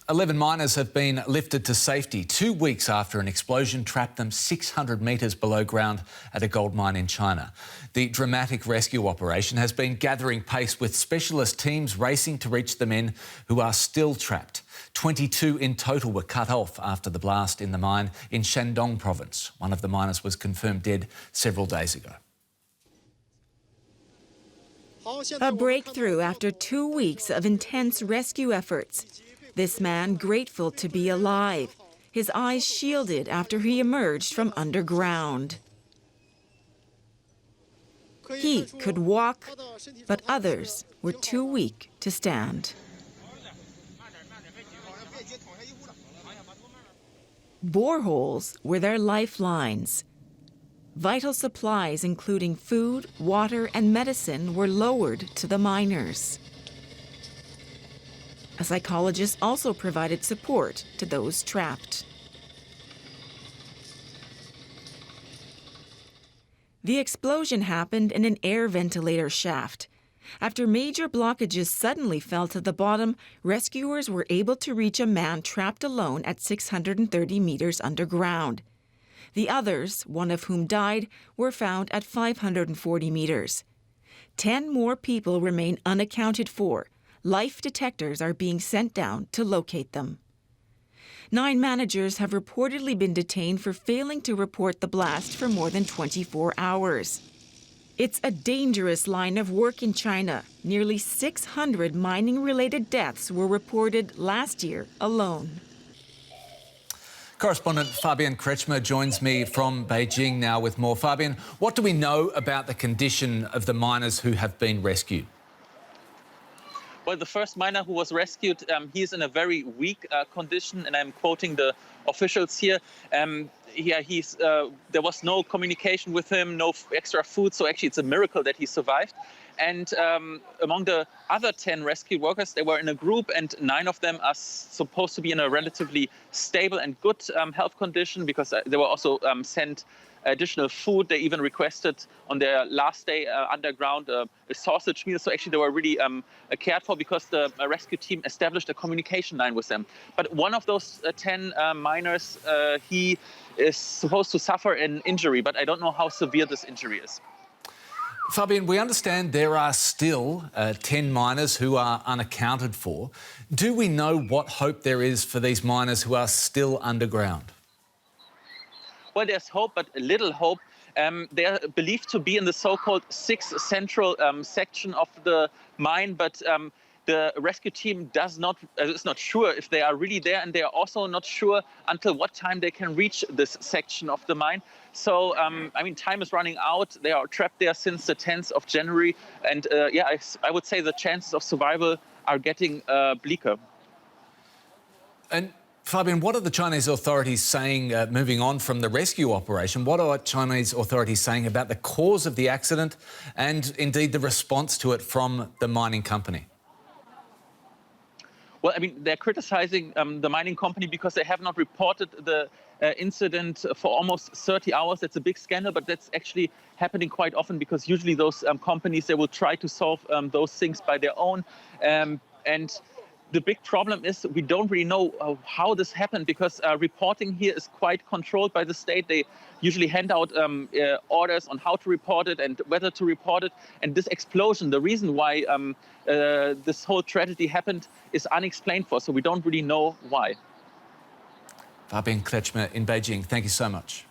11 miners have been lifted to safety 2 weeks after an explosion trapped them 600 metres below ground at a gold mine in China. The dramatic rescue operation has been gathering pace, with specialist teams racing to reach the men who are still trapped. 22 in total were cut off after the blast in the mine in Shandong province. One of the miners was confirmed dead several days ago. A breakthrough after 2 weeks of intense rescue efforts. This man grateful to be alive, his eyes shielded after he emerged from underground. He could walk, but others were too weak to stand. Boreholes were their lifelines. Vital supplies, including food, water, and medicine, were lowered to the miners. A psychologist also provided support to those trapped. The explosion happened in an air ventilator shaft. After major blockages suddenly fell to the bottom, rescuers were able to reach a man trapped alone at 630 meters underground. The others, one of whom died, were found at 540 meters. 10 more people remain unaccounted for. Life detectors are being sent down to locate them. 9 managers have reportedly been detained for failing to report the blast for more than 24 hours. It's a dangerous line of work in China. Nearly 600 mining-related deaths were reported last year alone. Correspondent Fabian Kretschmer joins me from Beijing now with more. Fabian, what do we know about the condition of the miners who have been rescued? Well, the first miner who was rescued, he's in a very weak condition, and I'm quoting the officials here. There was no communication with him, no extra food, so actually it's a miracle that he survived. And among the other 10 rescue workers, they were in a group, and 9 of them are supposed to be in a relatively stable and good health condition, because they were also sent additional food. They even requested on their last day underground a sausage meal. So actually they were really cared for, because the rescue team established a communication line with them. But one of those 10 miners, he is supposed to suffer an injury, but I don't know how severe this injury is. Fabian, we understand there are still 10 miners who are unaccounted for. Do we know what hope there is for these miners who are still underground? Well, there's hope, but little hope. They are believed to be in the so-called 6th central section of the mine, but the rescue team is not sure if they are really there, and they are also not sure until what time they can reach this section of the mine. So, I mean, time is running out. They are trapped there since the 10th of January, and I would say the chances of survival are getting bleaker. And Fabian, what are the Chinese authorities saying, moving on from the rescue operation, what are Chinese authorities saying about the cause of the accident and indeed the response to it from the mining company? Well, I mean, they're criticizing the mining company because they have not reported the incident for almost 30 hours. That's a big scandal, but that's actually happening quite often, because usually those companies, they will try to solve those things by their own. And the big problem is we don't really know how this happened, because reporting here is quite controlled by the state. They usually hand out orders on how to report it and whether to report it. And this explosion, the reason why this whole tragedy happened, is unexplained for, so we don't really know why. Fabian Kretschmer in Beijing, thank you so much.